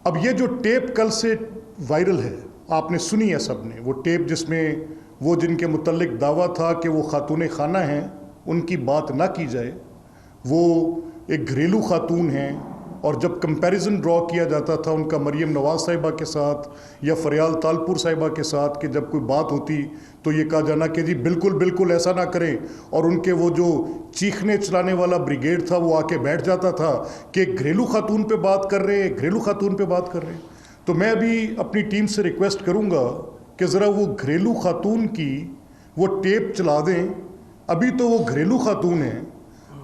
اب یہ جو ٹیپ کل سے وائرل ہے، آپ نے سنی ہے سب نے، وہ ٹیپ جس میں وہ جن کے متعلق دعویٰ تھا کہ وہ خاتون خانہ ہیں ان کی بات نہ کی جائے، وہ ایک گھریلو خاتون ہیں، اور جب کمپیریزن ڈرا کیا جاتا تھا ان کا مریم نواز صاحبہ کے ساتھ یا فریال تالپور صاحبہ کے ساتھ کہ جب کوئی بات ہوتی تو یہ کہا جانا کہ جی بالکل بالکل ایسا نہ کریں، اور ان کے وہ جو چیخنے چلانے والا بریگیڈ تھا وہ آ کے بیٹھ جاتا تھا کہ گھریلو خاتون پہ بات کر رہے ہیں، گھریلو خاتون پہ بات کر رہے ہیں۔ تو میں ابھی اپنی ٹیم سے ریکویسٹ کروں گا کہ ذرا وہ گھریلو خاتون کی وہ ٹیپ چلا دیں۔ ابھی تو وہ گھریلو خاتون ہیں،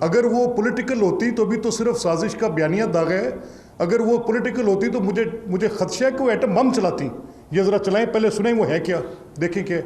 اگر وہ پولیٹیکل ہوتی تو ابھی تو صرف سازش کا بیانیہ داغ ہے، اگر وہ پولیٹیکل ہوتی تو مجھے خدشہ ہے کہ وہ ایٹم بم چلاتی۔ یہ ذرا چلائیں، پہلے سنیں وہ ہے کیا، دیکھیں کہ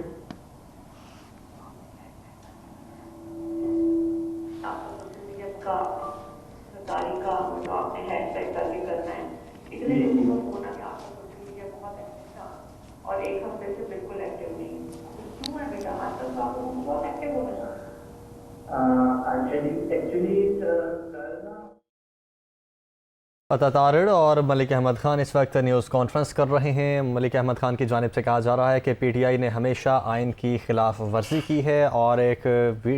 عطا تارڑ اور ملک احمد خان اس وقت نیوز کانفرنس کر رہے ہیں۔ ملک احمد خان کی جانب سے کہا جا رہا ہے کہ پی ٹی آئی نے ہمیشہ آئین کی خلاف ورزی کی ہے، اور ایک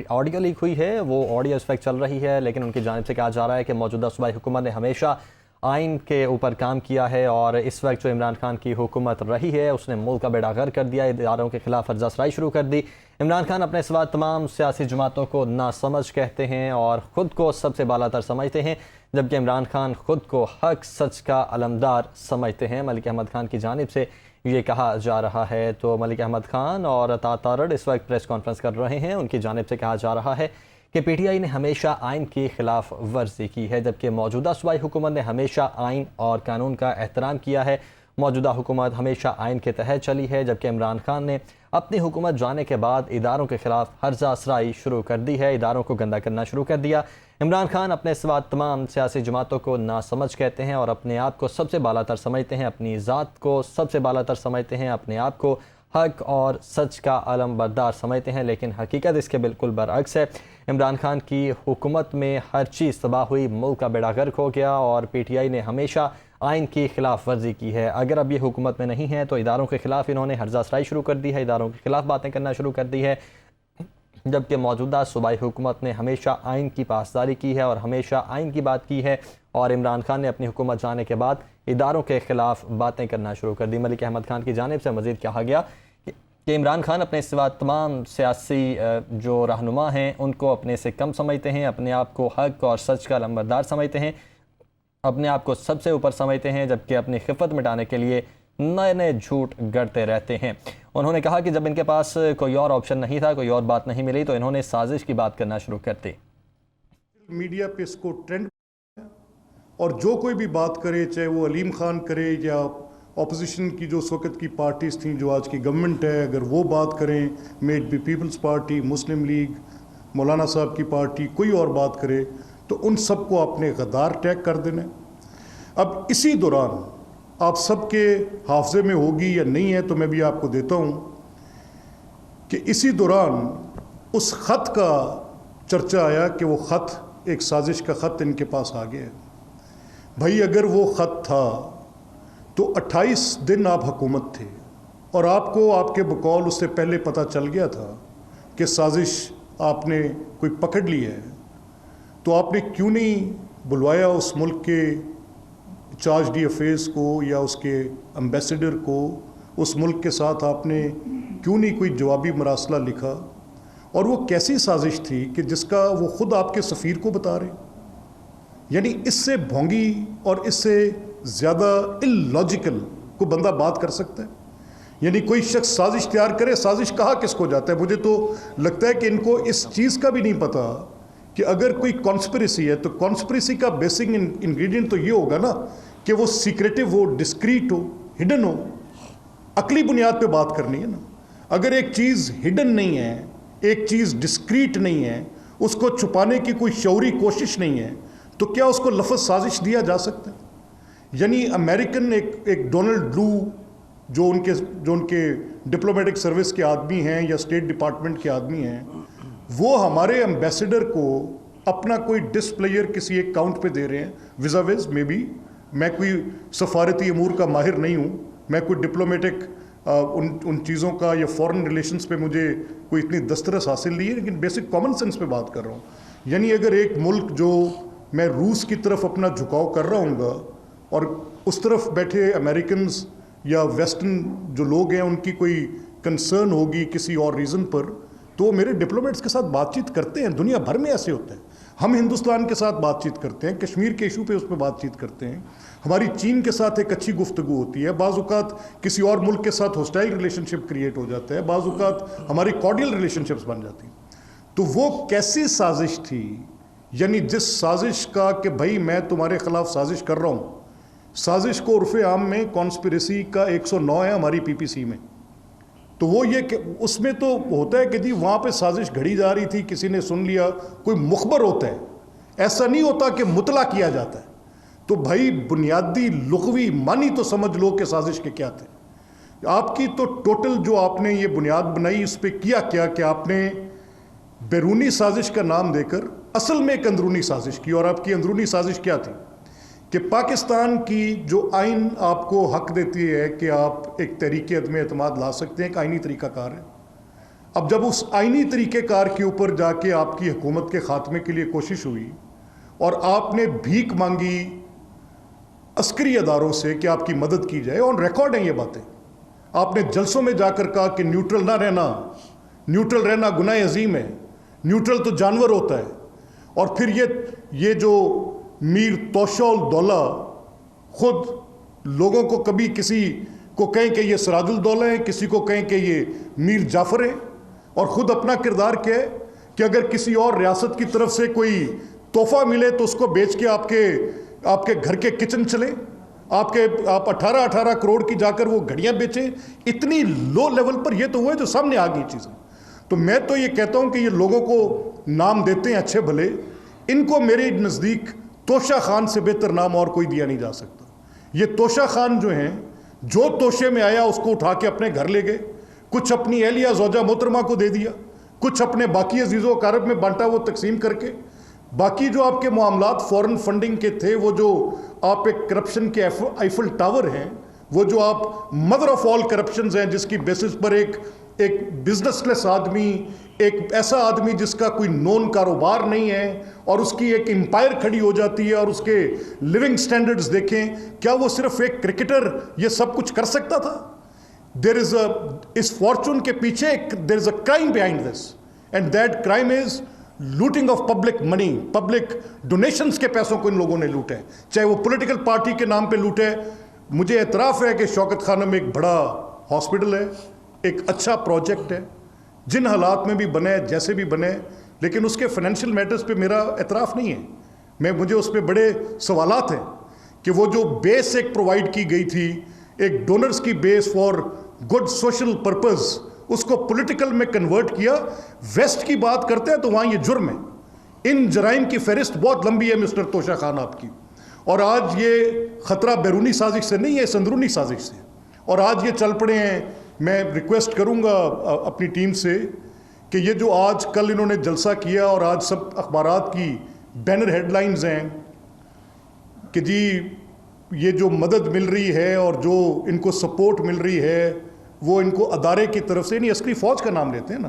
آڈیو لیک ہوئی ہے، وہ آڈیو اس وقت چل رہی ہے، لیکن ان کی جانب سے کہا جا رہا ہے کہ موجودہ صوبائی حکومت نے ہمیشہ آئین کے اوپر کام کیا ہے، اور اس وقت جو عمران خان کی حکومت رہی ہے اس نے ملک کا بیڑا غرق کر دیا، اداروں کے خلاف ورزہ سرائی شروع کر دی۔ عمران خان اپنے سوا تمام سیاسی جماعتوں کو ناسمجھ کہتے ہیں اور خود کو سب سے بالا تر سمجھتے ہیں، جبکہ عمران خان خود کو حق سچ کا علمدار سمجھتے ہیں۔ ملک احمد خان کی جانب سے یہ کہا جا رہا ہے۔ تو ملک احمد خان اور عطا تارڑ اس وقت پریس کانفرنس کر رہے ہیں، ان کی جانب سے کہا جا رہا ہے کہ پی ٹی آئی نے ہمیشہ آئین کی خلاف ورزی کی ہے، جبکہ موجودہ صوبائی حکومت نے ہمیشہ آئین اور قانون کا احترام کیا ہے۔ موجودہ حکومت ہمیشہ آئین کے تحت چلی ہے، جبکہ عمران خان نے اپنی حکومت جانے کے بعد اداروں کے خلاف ہرزہ سرائی شروع کر دی ہے، اداروں کو گندا کرنا شروع کر دیا۔ عمران خان اپنے سوا تمام سیاسی جماعتوں کو ناسمجھ کہتے ہیں اور اپنے آپ کو سب سے بالا تر سمجھتے ہیں، اپنی ذات کو سب سے بالا تر سمجھتے ہیں، اپنے آپ کو حق اور سچ کا علم بردار سمجھتے ہیں، لیکن حقیقت اس کے بالکل برعکس ہے۔ عمران خان کی حکومت میں ہر چیز تباہ ہوئی، ملک کا بیڑا غرق ہو گیا، اور پی ٹی آئی نے ہمیشہ آئین کی خلاف ورزی کی ہے۔ اگر اب یہ حکومت میں نہیں ہے تو اداروں کے خلاف انہوں نے ہرزہ سرائی شروع کر دی ہے، اداروں کے خلاف باتیں کرنا شروع کر دی ہے، جبکہ موجودہ صوبائی حکومت نے ہمیشہ آئین کی پاسداری کی ہے اور ہمیشہ آئین کی بات کی ہے، اور عمران خان نے اپنی حکومت جانے کے بعد اداروں کے خلاف باتیں کرنا شروع کر دی۔ ملک احمد خان کی جانب سے مزید کہا گیا کہ عمران خان اپنے سوا تمام سیاسی جو رہنما ہیں ان کو اپنے سے کم سمجھتے ہیں، اپنے آپ کو حق اور سچ کا علمبردار سمجھتے ہیں، اپنے آپ کو سب سے اوپر سمجھتے ہیں، جبکہ اپنی خفت مٹانے کے لیے نئے نئے جھوٹ گڑتے رہتے ہیں۔ انہوں نے کہا کہ جب ان کے پاس کوئی اور آپشن نہیں تھا، کوئی اور بات نہیں ملی، تو انہوں نے سازش کی بات کرنا شروع کر دی۔ میڈیا پہ اس کو ٹرینڈ، اور جو کوئی بھی بات کرے، چاہے وہ علیم خان کرے یا اپوزیشن کی جو اس وقت کی پارٹیز تھیں جو آج کی گورنمنٹ ہے، اگر وہ بات کریں، میٹ بی پیپلز پارٹی، مسلم لیگ، مولانا صاحب کی پارٹی، کوئی اور بات کرے تو ان سب کو آپ نے غدار ٹیگ کر دینا۔ اب اسی دوران آپ سب کے حافظے میں ہوگی یا نہیں ہے تو میں بھی آپ کو دیتا ہوں کہ اسی دوران اس خط کا چرچا آیا کہ وہ خط ایک سازش کا خط ان کے پاس آ گیا ہے۔ بھائی اگر وہ خط تھا تو 28 دن آپ حکومت تھے، اور آپ کو آپ کے بقول اس سے پہلے پتہ چل گیا تھا کہ سازش آپ نے کوئی پکڑ لی ہے، تو آپ نے کیوں نہیں بلوایا اس ملک کے چارج ڈی افیئرز کو یا اس کے امبیسڈر کو؟ اس ملک کے ساتھ آپ نے کیوں نہیں کوئی جوابی مراسلہ لکھا؟ اور وہ کیسی سازش تھی کہ جس کا وہ خود آپ کے سفیر کو بتا رہے؟ یعنی اس سے بھونگی اور اس سے زیادہ اللاجیکل کو بندہ بات کر سکتا ہے؟ یعنی کوئی شخص سازش تیار کرے، سازش کہا کس کو جاتا ہے؟ مجھے تو لگتا ہے کہ ان کو اس چیز کا بھی نہیں پتا کہ اگر کوئی کانسپریسی ہے تو کانسپریسی کا بیسک انگریڈینٹ تو یہ ہوگا نا کہ وہ سیکریٹو ہو، ڈسکریٹ ہو، ہڈن ہو۔ عقلی بنیاد پہ بات کرنی ہے نا۔ اگر ایک چیز ہڈن نہیں ہے، ایک چیز ڈسکریٹ نہیں ہے، اس کو چھپانے کی کوئی شعوری کوشش نہیں ہے، تو کیا اس کو لفظ سازش دیا جا سکتا ہے؟ یعنی امریکن ایک ڈونلڈ لو جو ان کے ڈپلومیٹک سروس کے آدمی ہیں یا اسٹیٹ ڈپارٹمنٹ کے آدمی ہیں، وہ ہمارے امبیسڈر کو اپنا کوئی ڈسپلیئر کسی ایک کاؤنٹ پہ دے رہے ہیں، ویزا ویز میں بھی میں کوئی سفارتی امور کا ماہر نہیں ہوں, میں کوئی ڈپلومیٹک ان چیزوں کا یا فورن ریلیشنز پہ مجھے کوئی اتنی دسترس حاصل نہیں ہے, لیکن بیسک کامن سینس پہ بات کر رہا ہوں. یعنی اگر ایک ملک جو میں روس کی طرف اپنا جھکاؤ کر رہا ہوں گا اور اس طرف بیٹھے امریکنز یا ویسٹرن جو لوگ ہیں ان کی کوئی کنسرن ہوگی کسی اور ریزن پر, تو میرے ڈپلومیٹس کے ساتھ بات چیت کرتے ہیں. دنیا بھر میں ایسے ہوتا ہے. ہم ہندوستان کے ساتھ بات چیت کرتے ہیں, کشمیر کے ایشو پہ اس پہ بات چیت کرتے ہیں. ہماری چین کے ساتھ ایک اچھی گفتگو ہوتی ہے. بعض اوقات کسی اور ملک کے ساتھ ہوسٹائل ریلیشن شپ کریٹ ہو جاتا ہے, بعض اوقات ہماری کارڈیل ریلیشن شپس بن جاتی ہیں. تو وہ کیسی سازش تھی, یعنی جس سازش کا کہ بھائی میں تمہارے خلاف سازش کر رہا ہوں, سازش کو عرف عام میں کانسپریسی کا 109 ہے ہماری پی پی سی میں. تو وہ یہ کہ اس میں تو ہوتا ہے کہ جی وہاں پہ سازش گھڑی جا رہی تھی, کسی نے سن لیا, کوئی مخبر ہوتا ہے, ایسا نہیں ہوتا کہ مطلع کیا جاتا ہے. تو بھائی بنیادی لغوی معنی تو سمجھ لو کہ سازش کے کیا تھے. آپ کی تو ٹوٹل جو آپ نے یہ بنیاد بنائی اس پہ کیا کیا کہ آپ نے بیرونی سازش کا نام دے کر اصل میں ایک اندرونی سازش کی. اور آپ کی اندرونی سازش کیا تھی کہ پاکستان کی جو آئین آپ کو حق دیتی ہے کہ آپ ایک تحریک عدم اعتماد لا سکتے ہیں, ایک آئینی طریقہ کار ہے. اب جب اس آئینی طریقہ کار کے اوپر جا کے آپ کی حکومت کے خاتمے کے لیے کوشش ہوئی اور آپ نے بھیک مانگی عسکری اداروں سے کہ آپ کی مدد کی جائے, آن ریکارڈ ہیں یہ باتیں, آپ نے جلسوں میں جا کر کہا کہ نیوٹرل نہ رہنا, نیوٹرل رہنا گناہ عظیم ہے, نیوٹرل تو جانور ہوتا ہے. اور پھر یہ جو میر توشہ الدولہ خود لوگوں کو کبھی کسی کو کہیں کہ یہ سراج الدولہ ہے, کسی کو کہیں کہ یہ میر جعفر ہے, اور خود اپنا کردار کیا ہے کہ اگر کسی اور ریاست کی طرف سے کوئی تحفہ ملے تو اس کو بیچ کے آپ کے گھر کے کچن چلے, آپ 18 کروڑ کی جا کر وہ گھڑیاں بیچیں. اتنی لو لیول پر یہ تو ہوئے جو سامنے آ گئی چیزیں. تو میں تو یہ کہتا ہوں کہ یہ لوگوں کو نام دیتے ہیں اچھے بھلے, ان کو میرے نزدیک توشہ خان سے بہتر نام اور کوئی دیا نہیں جا سکتا. یہ توشہ خان جو ہیں, جو توشے میں آیا اس کو اٹھا کے اپنے گھر لے گئے, کچھ اپنی اہلیہ زوجہ محترمہ کو دے دیا, کچھ اپنے باقی عزیز و اقارب میں بانٹا وہ تقسیم کر کے. باقی جو آپ کے معاملات فورن فنڈنگ کے تھے, وہ جو آپ ایک کرپشن کے آئیفل ٹاور ہیں, وہ جو آپ مدر آف آل کرپشنز ہیں, جس کی بیسس پر ایک بزنس لیس آدمی, ایک ایسا آدمی جس کا کوئی نون کاروبار نہیں ہے اور اس کی ایک امپائر کھڑی ہو جاتی ہے, اور اس کے لیونگ سٹینڈرڈز دیکھیں, کیا وہ صرف ایک کرکٹر یہ سب کچھ کر سکتا تھا؟ اس فارچون کے پیچھے there is a crime behind this, and that crime is looting of public money, public donations کے پیسوں کو ان لوگوں نے لوٹا ہے, چاہے وہ پولیٹیکل پارٹی کے نام پہ لوٹے. مجھے اعتراف ہے کہ شوکت خانہ میں ایک بڑا ہاسپٹل ہے, ایک اچھا پروجیکٹ ہے, جن حالات میں بھی بنے, جیسے بھی بنے, لیکن اس کے فائنینشیل میٹرز پہ میرا اعتراف نہیں ہے. مجھے اس پہ بڑے سوالات ہیں کہ وہ جو بیس ایک پرووائڈ کی گئی تھی, ایک ڈونرز کی بیس فار گڈ سوشل پرپز, اس کو پولیٹیکل میں کنورٹ کیا. ویسٹ کی بات کرتے ہیں تو وہاں یہ جرم ہے. ان جرائم کی فہرست بہت لمبی ہے مسٹر توشہ خان آپ کی. اور آج یہ خطرہ بیرونی سازش سے نہیں ہے, اس اندرونی سازش سے. اور آج یہ چل پڑے ہیں. میں ریکویسٹ کروں گا اپنی ٹیم سے کہ یہ جو آج کل انہوں نے جلسہ کیا, اور آج سب اخبارات کی بینر ہیڈ لائنز ہیں کہ جی یہ جو مدد مل رہی ہے اور جو ان کو سپورٹ مل رہی ہے وہ ان کو ادارے کی طرف سے, نہیں عسکری فوج کا نام لیتے ہیں نا,